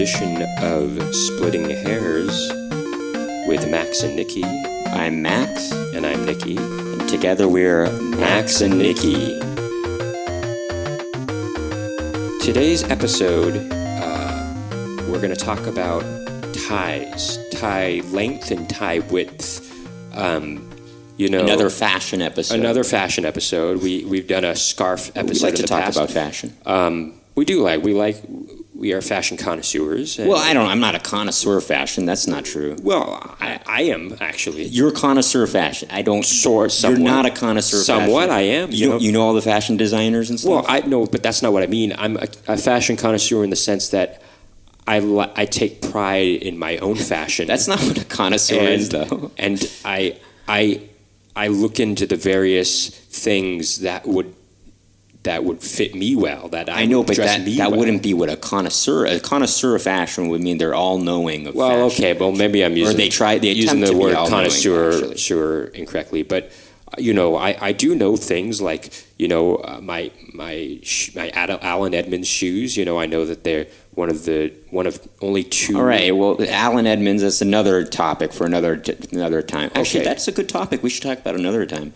edition of Splitting Hairs with Max and Nicky. I'm Max. And I'm Nicky. And together we're Max and Nicky. Today's episode, we're going to talk about ties, tie length and tie width. Another fashion episode. We've done a scarf episode. We like to talk past. about fashion. We are fashion connoisseurs. Well, I'm not a connoisseur of fashion. That's not true. Well, I am actually. You're a connoisseur of fashion. I don't. Somewhat. You're not a connoisseur of fashion. Somewhat, I am. You know all the fashion designers and stuff. Well, I know, but that's not what I mean. I'm a fashion connoisseur in the sense that I take pride in my own fashion. That's not what a connoisseur is, though. And I look into the various things that would fit me well. I know, but that wouldn't be what a connoisseur of fashion would mean. They're all knowing of fashion. Well, okay, well maybe I'm using the word connoisseur incorrectly, but I do know things like my Allen Edmonds shoes. I know that they're one of only two. All right. Well, Allen Edmonds. That's another topic for another time. Actually, okay. That's a good topic. We should talk about another time.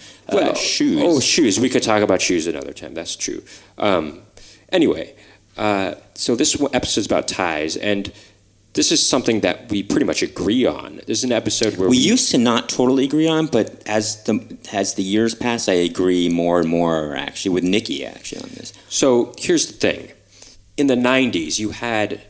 Shoes. Oh, shoes. We could talk about shoes another time. That's true. Anyway, so this episode is about ties, and this is something that we pretty much agree on. This is an episode where we used to not totally agree on, but as the years pass, I agree more and more. Actually, with Nicky on this. So here's the thing. In the 90s, you had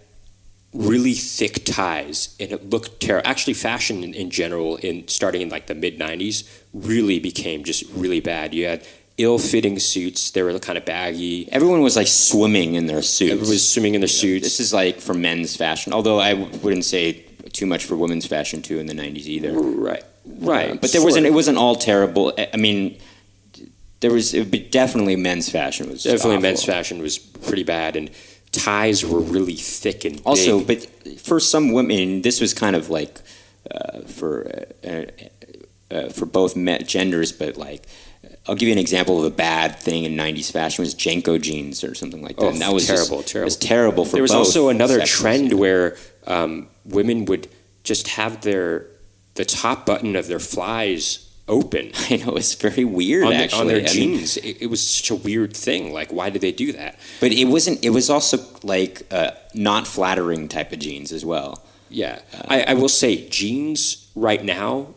really thick ties, and it looked terrible. Actually, fashion in general, starting in like the mid-90s, really became just really bad. You had ill-fitting suits. They were kind of baggy. Everyone was like swimming in their suits. Everyone was swimming in their suits. This is like for men's fashion, although I wouldn't say too much for women's fashion too in the 90s either. Right. But it wasn't all terrible. I mean, definitely men's fashion was definitely awful. Men's fashion was pretty bad, and ties were really thick and big. Also, but for some women, this was kind of like for both genders, but like. I'll give you an example of a bad thing in 90s fashion was Janko jeans or something like that. Oh, and that was terrible. It was terrible for both. There was also another sections, trend where women would just have the top button of their flies open. I know, it's very weird actually. On their jeans. It was such a weird thing. Like, why did they do that? But it was also like not flattering type of jeans as well. Yeah. I will say jeans right now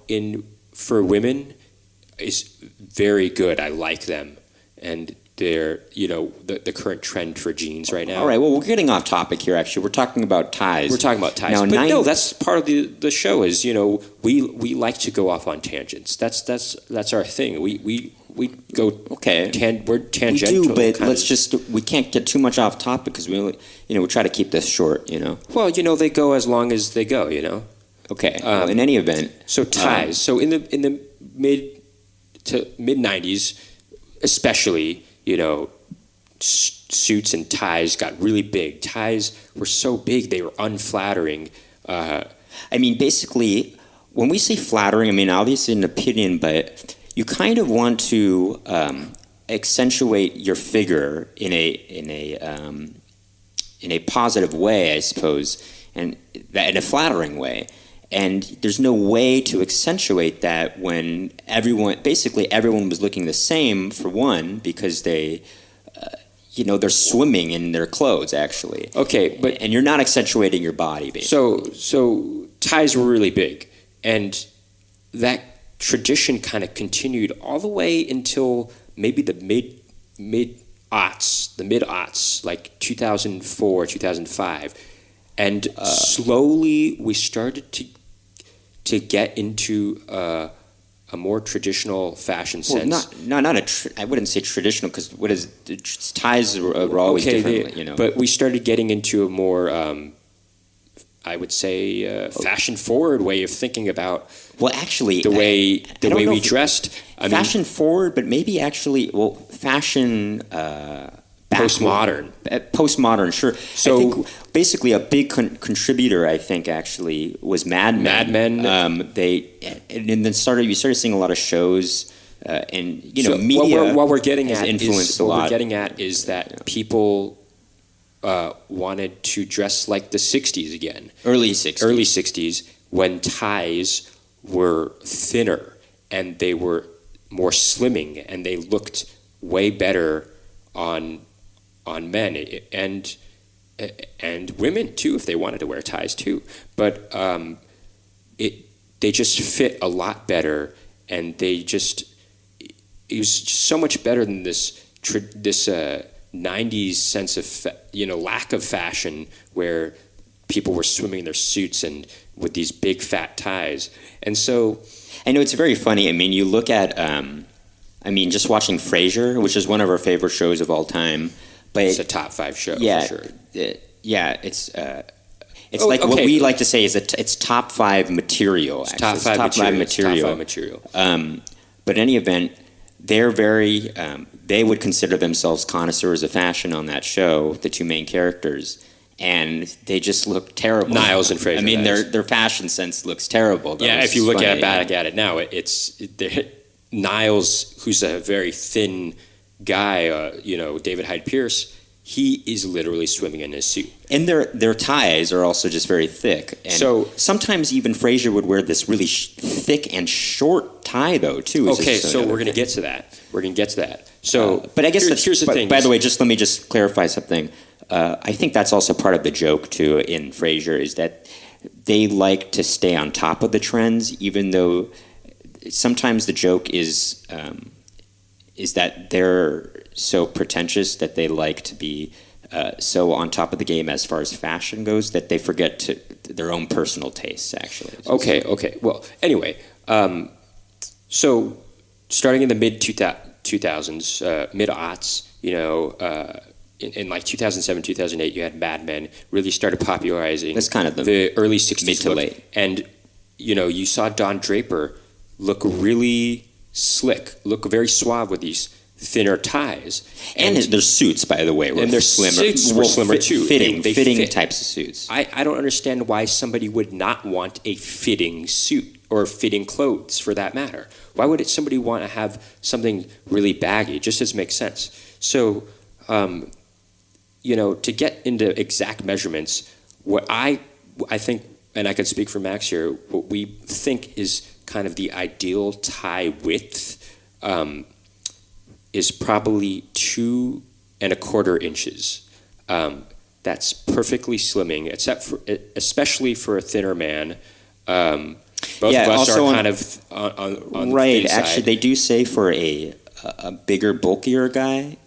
for women is very good. I like them, and they're the current trend for jeans right now. All right. Well, we're getting off topic here. Actually, we're talking about ties. Now, no, that's part of the show. Is we like to go off on tangents. That's our thing. We go we're tangential. We do, but we can't get too much off topic because we try to keep this short. Well, they go as long as they go. Okay. In any event, so ties. So in the mid 90s, especially, suits and ties got really big. Ties were so big they were unflattering. Basically, when we say flattering, obviously an opinion, but you kind of want to accentuate your figure in a positive way, I suppose, and in a flattering way. And there's no way to accentuate that when everyone was looking the same, for one, because they're swimming in their clothes, actually. Okay, and you're not accentuating your body, basically. So ties were really big, and that tradition kind of continued all the way until maybe the mid-aughts, like 2004, 2005. And slowly we started to get into a more traditional fashion sense. I wouldn't say traditional, because ties were always different. But we started getting into a more, I would say, fashion-forward way of thinking about. Well, actually, the way we dressed. Fashion forward, but maybe actually, fashion. Postmodern, sure. So I think basically a big contributor, I think, actually was Mad Men. And then you started seeing a lot of shows, and media. What we're getting at influenced a lot. What we're getting at is that people wanted to dress like the 60s again. Early 60s. Early 60s, when ties were thinner and they were more slimming and they looked way better on men and women too, if they wanted to wear ties too. But they just fit a lot better, and it was just so much better than this 90s sense of lack of fashion, where people were swimming in their suits and with these big fat ties. And so I know it's very funny. I mean, you look at just watching Frasier, which is one of our favorite shows of all time. But it's a top 5 show, yeah, for sure. It's what we like to say is it's top 5 material. It's top 5 material. But in any event, they're very. They would consider themselves connoisseurs of fashion on that show, the 2 main characters, and they just look terrible. Niles and Frasier. I mean, their fashion sense looks terrible. Yeah, if you look back at it now, it's Niles, who's a very thin guy, David Hyde Pierce. He is literally swimming in his suit. And their ties are also just very thick. And so sometimes even Frasier would wear this really thick and short tie, though, too. Okay, so we're going to get to that. So, but I guess here's the thing. By the way, let me just clarify something. I think that's also part of the joke, too, in Frasier, is that they like to stay on top of the trends, even though sometimes the joke is that they're so pretentious that they like to be so on top of the game as far as fashion goes that they forget their own personal tastes, actually. Okay. Well, anyway, so starting in the mid-2000s, mid-aughts, in like 2007, 2008, you had Mad Men really started popularizing. That's kind of the early 60s mid to look. late. And, you saw Don Draper look really slick, look very suave with these thinner ties. And their suits, by the way, were and their slimmer. suits were slimmer too. Fitting fit. types of suits. I don't understand why somebody would not want a fitting suit or fitting clothes, for that matter. Why would somebody want to have something really baggy? It just doesn't make sense. So, to get into exact measurements, what I think, and I can speak for Max here, what we think is kind of the ideal tie width is probably 2¼ inches. That's perfectly slimming, especially for a thinner man. Both of us are kind of on right. the thin Actually, side. they do say for a bigger, bulkier guy,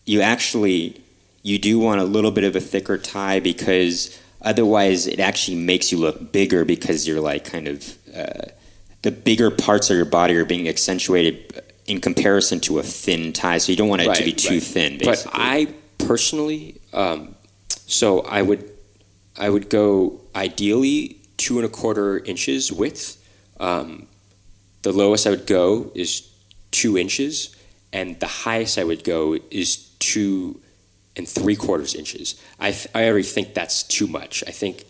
you do want a little bit of a thicker tie, because otherwise it actually makes you look bigger, because you're like kind of the bigger parts of your body are being accentuated in comparison to a thin tie. So you don't want it to be too thin, basically. But I personally, so I would go ideally 2¼ inches width. The lowest I would go is 2 inches, and the highest I would go is 2¾ inches. I already think that's too much. I think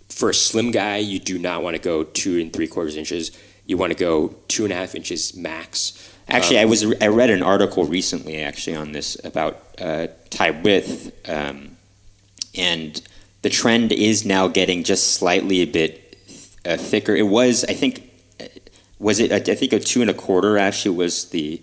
for a slim guy, you do not want to go 2¾ inches. You want to go 2½ inches max. Actually, I read an article recently actually on this about tie width, and the trend is now getting just slightly a bit thicker. It was, I think a 2¼ actually was the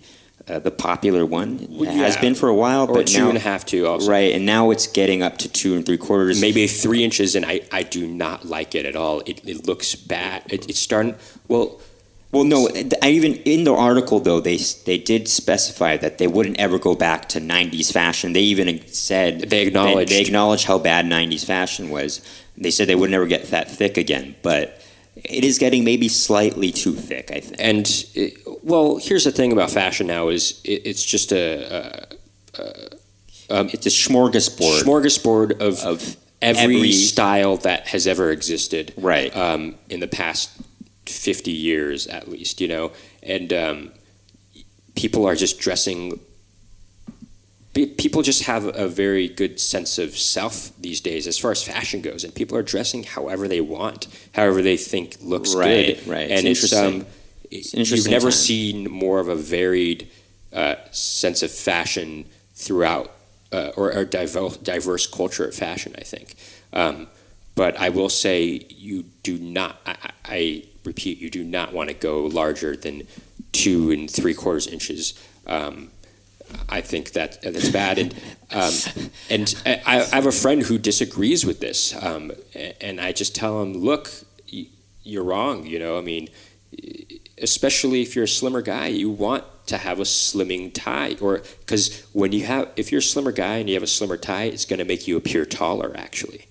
popular one. It has been for a while, or but 2½ too. Also, right, and now it's getting up to 2¾ maybe 3 inches, and I do not like it at all. It looks bad. It's starting. Well, no. Even in the article, though, they did specify that they wouldn't ever go back to 90s fashion. They even said they acknowledged how bad 90s fashion was. They said they would never get that thick again, but it is getting maybe slightly too thick, I think. And here's the thing about fashion now is it's just it's a smorgasbord. Smorgasbord of every style that has ever existed. Right. In the past 50 years at least, and people are just dressing. People just have a very good sense of self these days as far as fashion goes, and people are dressing however they want, however they think looks good. Right. And it's interesting. You've never seen more of a varied sense of fashion throughout or a diverse culture of fashion, I think. But I will say you do not, I repeat, you do not want to go larger than 2 3/4 inches. I think that's bad. And I have a friend who disagrees with this. And I just tell him, look, you're wrong. I mean, especially if you're a slimmer guy, you want to have a slimming tie, because if you're a slimmer guy and you have a slimmer tie, it's going to make you appear taller, actually.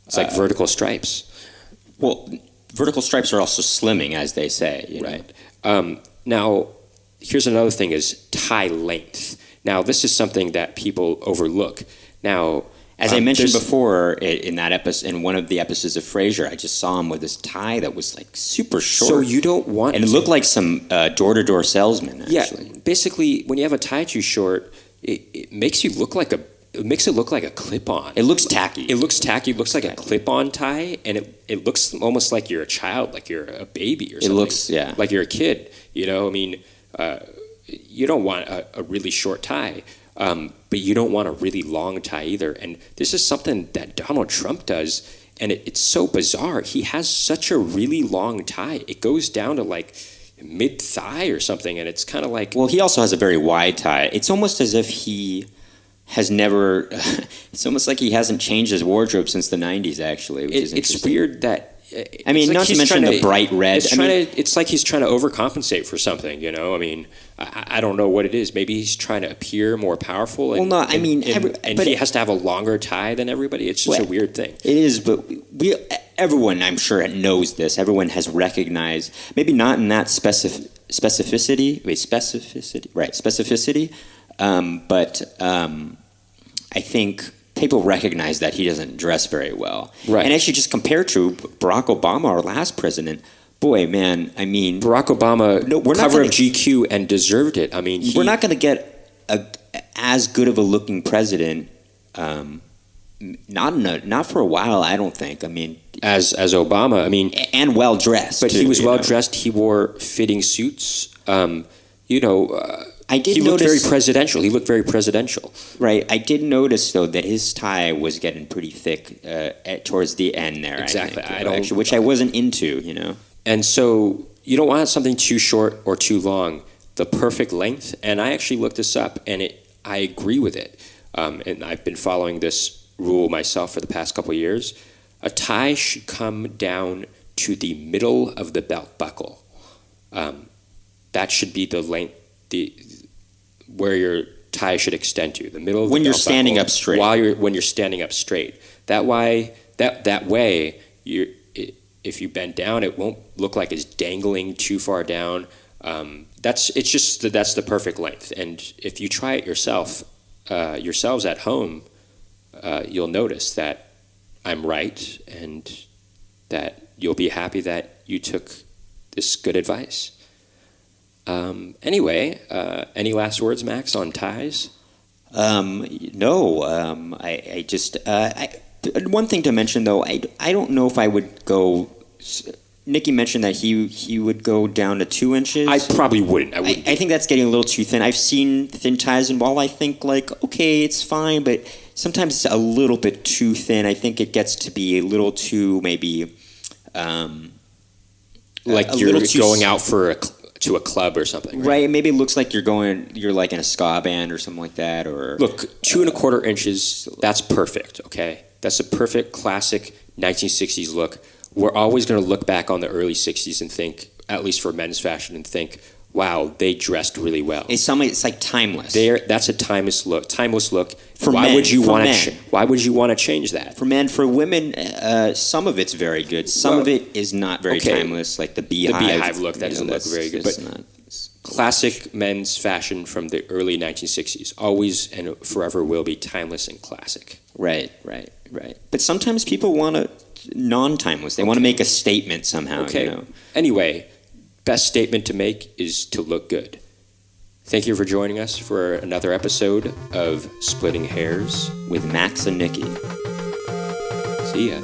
It's like vertical stripes. Well, vertical stripes are also slimming, as they say. Right. Now, here's another thing is tie length. Now, this is something that people overlook. Now, as I mentioned before, in that episode, in one of the episodes of Frasier, I just saw him with this tie that was like super short. So you don't want, and it looked like some door-to-door salesman. Actually. Yeah, basically, when you have a tie too short, it makes it look like a clip-on. It looks tacky. It looks tacky. It looks like a clip-on tie, and it looks almost like you're a child, like you're a baby or something. It looks, yeah, like you're a kid. I mean, you don't want a really short tie. But you don't want a really long tie either. And this is something that Donald Trump does, and it's so bizarre. He has such a really long tie. It goes down to like mid-thigh or something, and it's kind of like... Well, he also has a very wide tie. It's almost as if he has never... It's almost like he hasn't changed his wardrobe since the 90s, actually, which is interesting. It's weird that... I mean, not to mention the bright red. It's like he's trying to overcompensate for something, I mean, I don't know what it is. Maybe he's trying to appear more powerful. He has to have a longer tie than everybody. It's just a weird thing. It is, but everyone, I'm sure, knows this. Everyone has recognized, maybe not in that specificity, but I think people recognize that he doesn't dress very well. Right. And actually, just compared to Barack Obama, our last president, boy, man, I mean... Barack Obama, cover of GQ, and deserved it. I mean, we're not going to get as good of a looking president, not for a while, I don't think. I mean... As Obama, I mean... And well-dressed. But he was well-dressed. He wore fitting suits. I did he notice, looked very presidential. He looked very presidential. Right. I did notice, though, that his tie was getting pretty thick towards the end there. Exactly. I think, which I wasn't into, And so you don't want something too short or too long. The perfect length. And I actually looked this up, and I agree with it. And I've been following this rule myself for the past couple of years. A tie should come down to the middle of the belt buckle. That should be the length, where your tie should extend to, the middle of the belt buckle. When you're standing up straight. When you're standing up straight. That way, if you bend down, it won't look like it's dangling too far down. That's the perfect length. And if you try it yourselves at home, you'll notice that I'm right, and that you'll be happy that you took this good advice. Anyway, any last words, Max, on ties? No. I just... one thing to mention, though, I don't know if I would go... Nicky mentioned that he would go down to 2 inches. I probably wouldn't. I think that's getting a little too thin. I've seen thin ties, and while I think, okay, it's fine, but sometimes it's a little bit too thin. I think it gets to be a little too, maybe... you're going out to a club or something, right? Maybe it looks like you're like in a ska band or something like that, or... Look, 2 1/4 inches, that's perfect, okay? That's a perfect classic 1960s look. We're always going to look back on the early 60s and think, at least for men's fashion, and think, wow, they dressed really well. It's like timeless. That's a timeless look. Why would you want to change that? For men, for women, some of it's very good. Some of it is not very timeless, like the beehive. The beehive look, that doesn't look very good. But classic men's fashion from the early 1960s, always and forever will be timeless and classic. Right. But sometimes people want to non-timeless. They want to make a statement somehow. Okay. Anyway, best statement to make is to look good. Thank you for joining us for another episode of Splitting Hairs with Max and Nicky. See ya.